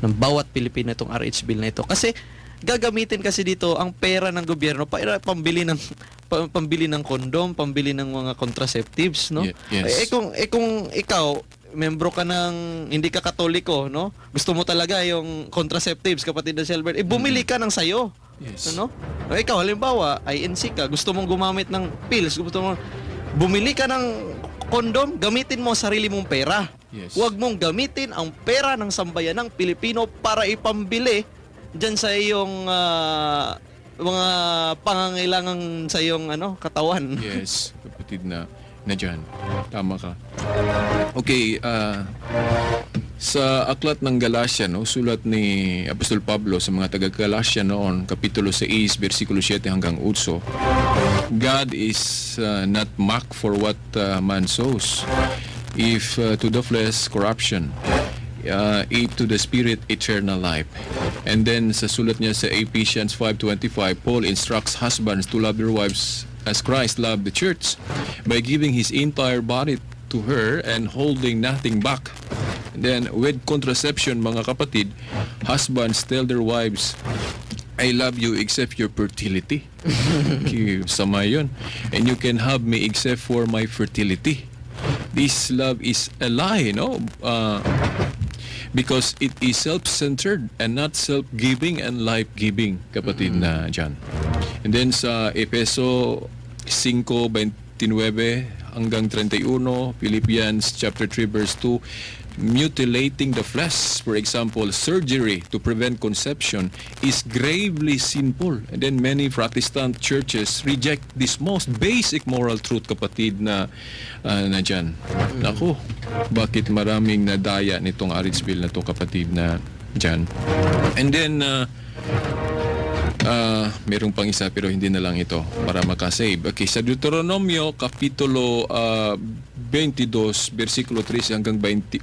ng bawat Pilipino itong RH bill na ito. Kasi gagamitin kasi dito ang pera ng gobyerno para pambili ng kondom, pambili ng mga contraceptives, no? Yes. Kung ikaw membro ka ng hindi ka Katoliko, no? Gusto mo talaga yung contraceptives, kapatid na Shelbert, bumili ka ng sayo. Yes. Ano? Ikaw halimbawa, INC ka, gusto mong gumamit ng pills, gusto mong bumili ka ng kondom, gamitin mo sarili mong pera. Yes. Huwag mong gamitin ang pera ng sambayanang Pilipino para ipambili diyan sa iyong mga pangangailangan sa iyong katawan. Yes, kapatid na dyan. Tama ka. Okay, sa aklat ng Galacia, no, sulat ni Apostol Pablo sa mga taga-Galacia noon, kapitulo 6, versikulo 7 hanggang 8, God is not mocked for what man sows. If to the flesh, corruption, if to the spirit, eternal life. And then sa sulat niya sa Ephesians 5:25, Paul instructs husbands to love their wives as Christ loved the church by giving his entire body to her and holding nothing back. And then with contraception, mga kapatid, husbands tell their wives, I love you except your fertility. Sama yun. And you can have me except for my fertility. This love is a lie, no? Because it is self-centered and not self-giving and life-giving, kapatid na dyan. And then sa Efeso 5:29 hanggang 31, Philippians chapter 3 verse 2, mutilating the flesh, for example, surgery to prevent conception, is gravely sinful. And then many Protestant churches reject this most basic moral truth, kapatid, na dyan. Naku, bakit maraming nadaya nitong RH bill na to, kapatid, na dyan. And then merong pang isa pero hindi na lang ito para makasave. Okay, sa Deuteronomio kapitulo 22 versikulo 13 hanggang 21,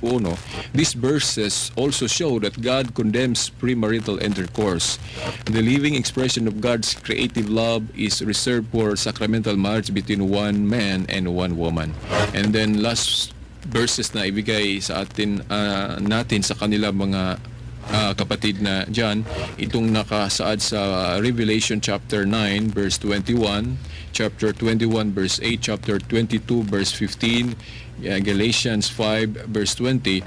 these verses also show that God condemns premarital intercourse. The living expression of God's creative love is reserved for sacramental marriage between one man and one woman. And then last verses na ibigay sa atin natin sa kanila mga kapatid na dyan, itong nakasaad sa Revelation chapter 9 verse 21, chapter 21 verse 8, chapter 22 verse 15, Galatians 5 verse 20.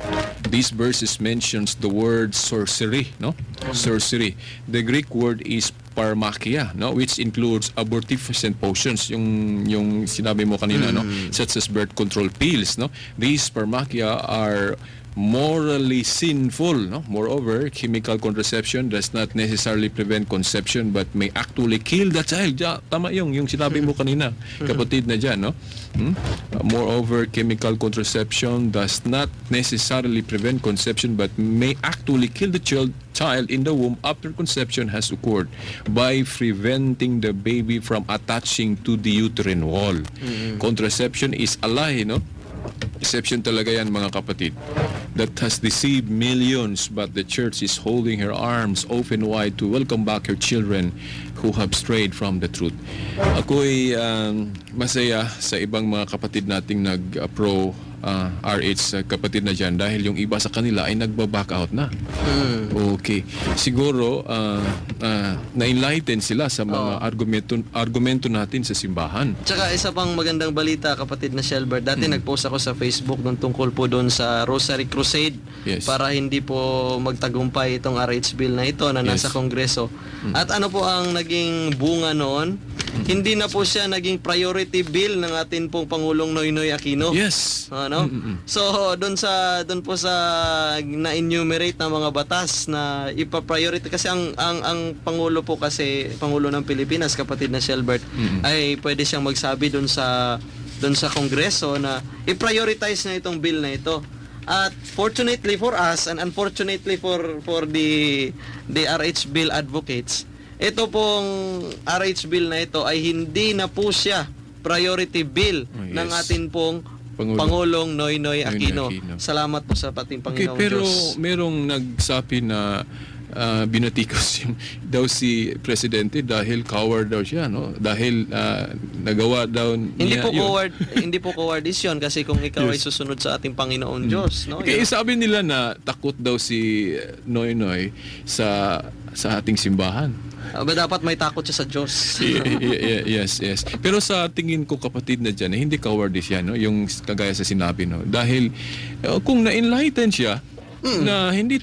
These verses mentions the word sorcery, no? Sorcery. The Greek word is pharmacia, no, which includes abortifacient potions, yung sinabi mo kanina, no, such as birth control pills, no. These pharmacia are morally sinful, no. Moreover, chemical contraception does not necessarily prevent conception but may actually kill the child. Tama yung sinabi mo kanina, kapatid na dyan, no. Moreover, chemical contraception does not necessarily prevent conception but may actually kill the child in the womb after conception has occurred by preventing the baby from attaching to the uterine wall. Contraception is a lie, no? Deception talaga yan, mga kapatid, that has deceived millions, but the church is holding her arms open wide to welcome back her children who have strayed from the truth. Ako'y masaya sa ibang mga kapatid nating nag-pro RH, kapatid na dyan, dahil yung iba sa kanila ay nagba-back out na. Okay. Siguro na-enlighten sila sa mga argumento natin sa simbahan. Tsaka isa pang magandang balita, kapatid na Shelbert. Dati nag-post ako sa Facebook nung tungkol po doon sa Rosary Crusade, Yes. para hindi po magtagumpay itong RH bill na ito na nasa Yes. Kongreso. At ano po ang naging bunga noon? Hindi na po siya naging priority bill ng atin pong Pangulong Noynoy Aquino. Yes. Ano? So doon po sa na-enumerate na mga batas na ipa-priority, kasi ang pangulo po, kasi pangulo ng Pilipinas, kapatid na Shelbert, ay pwede siyang magsabi doon sa Kongreso na i-prioritize na itong bill na ito. At fortunately for us and unfortunately for the RH bill advocates, ito pong RH bill na ito ay hindi na po siya priority bill Oh, yes. ng atin pong Pangulong Noynoy Aquino. Salamat po sa pating Okay, Panginoong pero Diyos. merong nagsabi na binatikos daw si Presidente dahil coward daw siya, no? Dahil nagawa daw Hindi niya po yun. hindi po cowardice yun, kasi kung ikaw ay susunod sa ating Panginoong Diyos, no? Okay, sabi nila na takot daw si Noynoy sa ating simbahan. Dapat may takot siya sa Diyos. Yes. Pero sa tingin ko, kapatid na dyan, hindi cowardice yan, no? Yung kagaya sa sinabi, no? Dahil kung na-enlighten siya, na hindi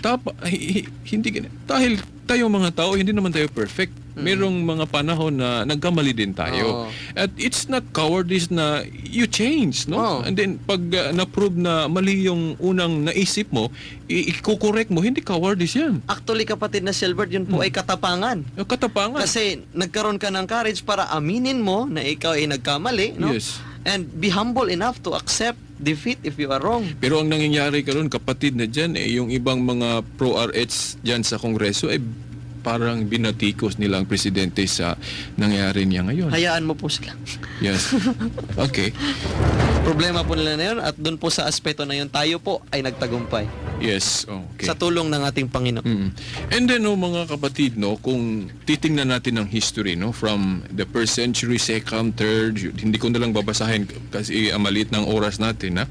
dahil tayong mga tao, hindi naman tayo perfect. Merong mga panahon na nagkamali din tayo. At it's not cowardice na you change, no? And then pag na-prove na mali yung unang naisip mo, i-correct mo, hindi cowardice yan. Actually, kapatid na Shelbert, yun po ay katapangan. Yung katapangan. Kasi nagkaroon ka ng courage para aminin mo na ikaw ay nagkamali, no? Yes. And be humble enough to accept defeat if you are wrong. Pero ang nangyayari karon, kapatid na dyan, yung ibang mga pro-RH dyan sa Kongreso, parang binatikos nila ang presidente sa nangyayari niya ngayon. Hayaan mo po sila. Yes. Okay. Problema po nila na yun, at doon po sa aspeto na yun, tayo po ay nagtagumpay. Yes. Okay. Sa tulong ng ating Panginoon. And then, no, mga kapatid, no, kung titingnan natin ang history, no, from the first century, second, third, hindi ko na lang babasahin kasi maliit ng oras natin, ha.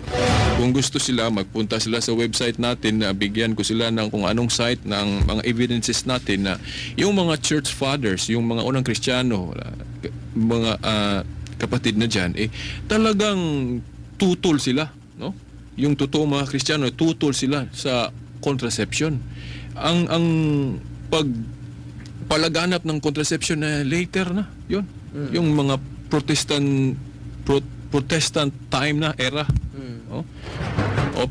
Kung gusto sila, magpunta sila sa website natin, bigyan ko sila ng kung anong site ng mga evidences natin na yung mga church fathers, yung mga unang Kristiyano, mga kapatid na dyan, talagang tutol sila, no? Yung totoong mga Kristiyano, tutol sila sa contraception. Ang pagpalaganap ng contraception na later na, yun. Yung mga Protestant time na era.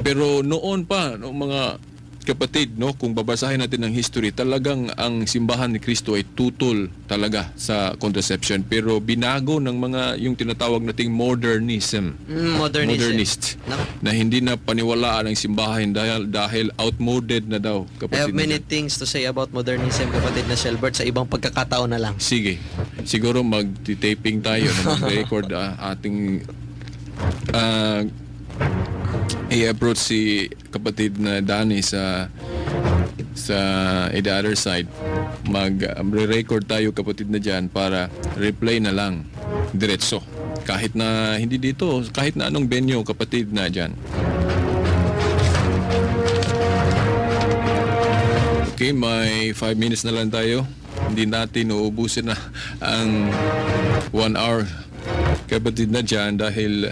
Pero noon pa, no, mga kapatid, no, kung babasahin natin ang history, talagang ang simbahan ni Kristo ay tutol talaga sa contraception, pero binago ng mga yung tinatawag nating modernism. Modernist. No? Na hindi na paniwalaan ang simbahan dahil outmoded na daw, I kapatid. have many na. things to say about modernism, kapatid na Shelbert, sa ibang pagkakataon na lang. Sige. Siguro mag-taping tayo na mag-record ating i-approach si kapatid na Danny sa the other side. Mag-record tayo, kapatid na dyan, para replay na lang diretso. Kahit na hindi dito, kahit na anong venue, kapatid na dyan. Okay, may 5 minutes na lang tayo. Hindi natin uubusin na ang 1 hour, kapatid na dyan, dahil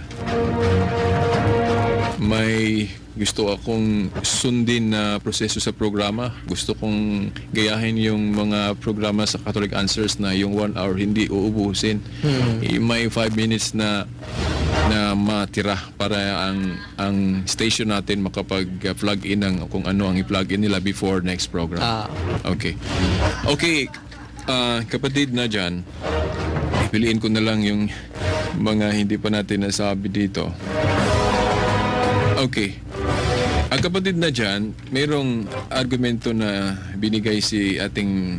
may gusto akong sundin na proseso sa programa. Gusto kong gayahin yung mga programa sa Catholic Answers na yung 1 hour hindi uubusin. May 5 minutes na matira para ang station natin makapag-plug in ng kung ano ang i-plug in nila before next program. Okay. Okay, kapatid na dyan, piliin ko na lang yung mga hindi pa natin nasabi dito. Okay. Ang kapatid na dyan, mayroong argumento na binigay si ating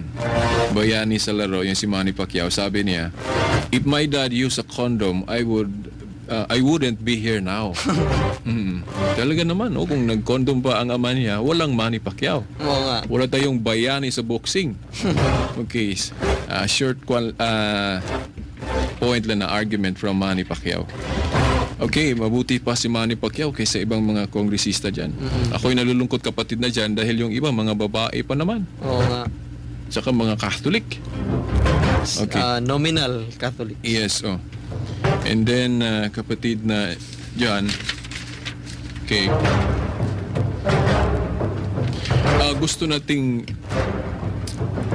bayani sa laro, yung si Manny Pacquiao. Sabi niya, if my dad used a condom, I wouldn't be here now. Talaga naman, kung nag-condom pa ang ama niya, walang Manny Pacquiao. Oo nga. Wala tayong bayani sa boxing. Okay, point lang na argument from Manny Pacquiao. Okay, mabuti pa si Manny Pacquiao kaysa ibang mga kongresista dyan. Ako'y nalulungkot kapatid na dyan dahil yung iba mga babae pa naman. Oo nga. Tsaka mga Catholic. Okay. Nominal Catholic. Yes, And then, kapatid na dyan, okay. Gusto nating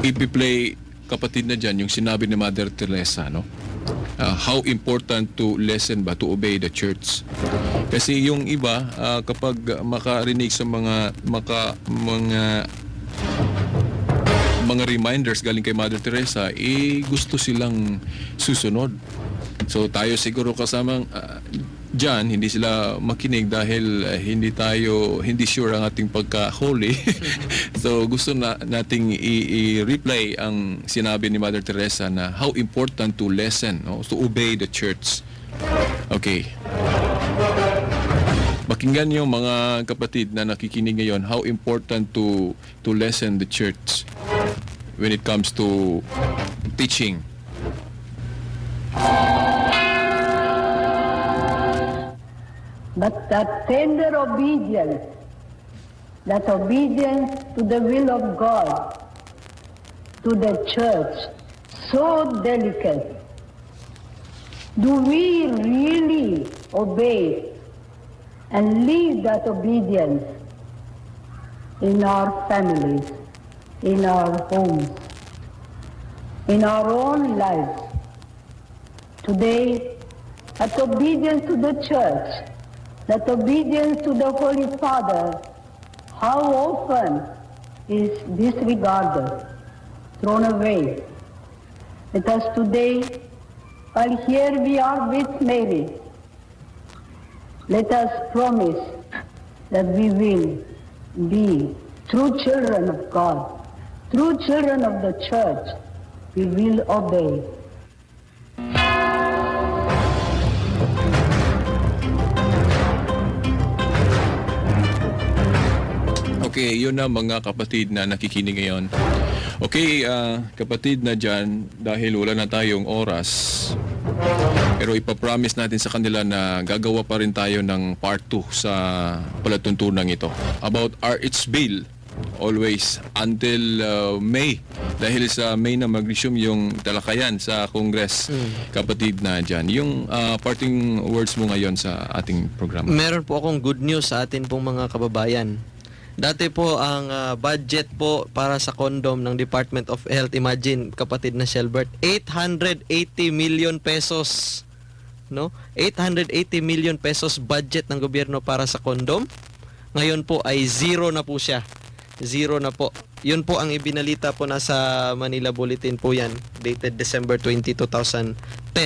ipi-play, kapatid na dyan, yung sinabi ni Mother Teresa, no? How important to listen ba, to obey the church. Kasi yung iba, kapag makarinig sa mga reminders galing kay Mother Teresa, gusto silang susunod. So tayo siguro kasamang dyan, hindi sila makinig dahil hindi sure ang ating pagka-holy. So gusto nating i-replay ang sinabi ni Mother Teresa na how important to listen, to obey the church. Okay. Pakinggan niyo mga kapatid na nakikinig ngayon, how important to listen the church when it comes to teaching. But that tender obedience, that obedience to the will of God, to the church, so delicate, do we really obey and live that obedience in our families, in our homes, in our own lives? Today, that obedience to the church, that obedience to the Holy Father, how often is disregarded, thrown away. Let us today, while here we are with Mary, let us promise that we will be true children of God, true children of the church. We will obey. Okay, yun na mga kapatid na nakikinig ngayon. Okay, kapatid na dyan, dahil wala na tayong oras, pero ipapromise natin sa kanila na gagawa pa rin tayo ng part 2 sa palatuntunan ito. About RH Bill, always, until May. Dahil sa May na mag-resume yung talakayan sa Congress, kapatid na dyan. Yung parting words mo ngayon sa ating programa. Meron po akong good news sa atin pong mga kababayan. Dati po ang budget po para sa condom ng Department of Health, imagine kapatid na Shelbert, 880 million pesos. No? 880 million pesos budget ng gobyerno para sa condom. Ngayon po ay zero na po siya. Zero na po. Yun po ang ibinalita po na sa Manila Bulletin po yan, dated December 20, 2010,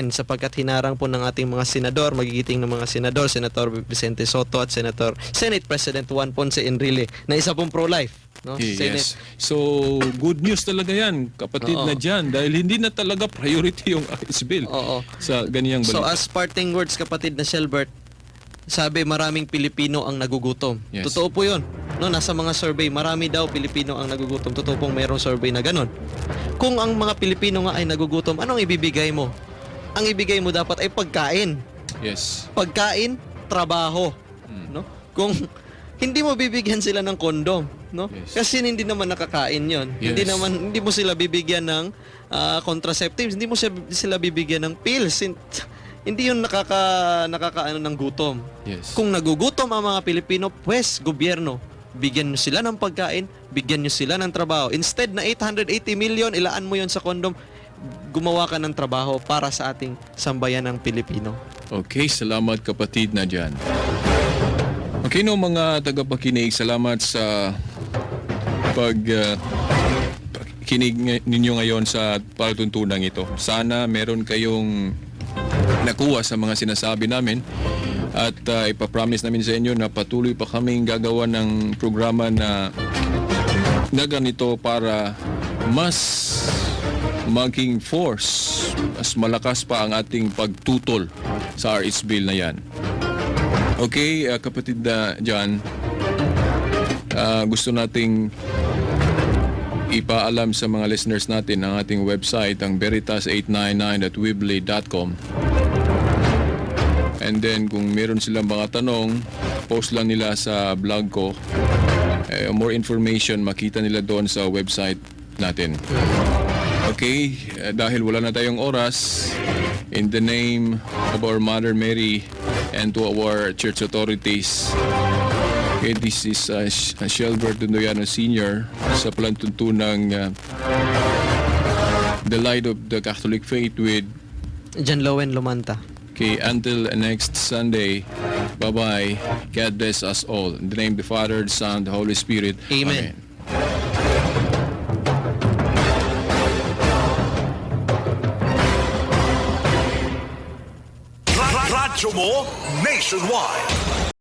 sapagkat hinarang po ng ating mga senador, magigiting ng mga senador, Senator Vicente Soto at Senate President Juan Ponce Enrile, na isa pong pro-life. No? Yes. So, good news talaga yan, kapatid na dyan, dahil hindi na talaga priority yung RH Bill sa ganiyang balita. So, as parting words, kapatid na Shelbert, sabi maraming Pilipino ang nagugutom. Yes. Totoo po yun. No, nasa mga survey, marami daw Pilipino ang nagugutom. Totoo pong mayroong survey na ganun. Kung ang mga Pilipino nga ay nagugutom, anong ibibigay mo? Ang ibigay mo dapat ay pagkain. Yes. Pagkain, trabaho. No? Kung hindi mo bibigyan sila ng kondom, no? Yes. Kasi hindi naman nakakain 'yon. Yes. Hindi mo sila bibigyan ng contraceptives, hindi mo sila bibigyan ng pills. hindi yun nakakaano ng gutom. Yes. Kung nagugutom ang mga Pilipino, pues, gobyerno, bigyan nyo sila ng pagkain, bigyan nyo sila ng trabaho. Instead na 880 million, ilaan mo yon sa kondom, gumawa ka ng trabaho para sa ating sambayan ng Pilipino. Okay, salamat kapatid na dyan. Okay no mga tagapakinig, salamat sa kinig ninyo ngayon sa palatuntunan ito. Sana meron kayong nakuha sa mga sinasabi namin at ipapromise namin sa inyo na patuloy pa kaming gagawa ng programa na ganito para mas maging force, mas malakas pa ang ating pagtutol sa RS Bill na yan. Okay, kapatid na dyan, gusto nating ipaalam sa mga listeners natin ang ating website, ang veritas899.weebly.com. And then kung meron silang mga tanong, post lang nila sa blog ko. More information makita nila doon sa website natin. Okay, dahil wala na tayong oras, in the name of our Mother Mary and to our church authorities, okay, this is Shelbert Dundoyano Sr. sa palantuntunang The Light of the Catholic Faith with John Lowen Lumanta. Okay, until next Sunday, bye-bye. God bless us all. In the name of the Father, the Son, the Holy Spirit. Amen. Radyo mo nationwide.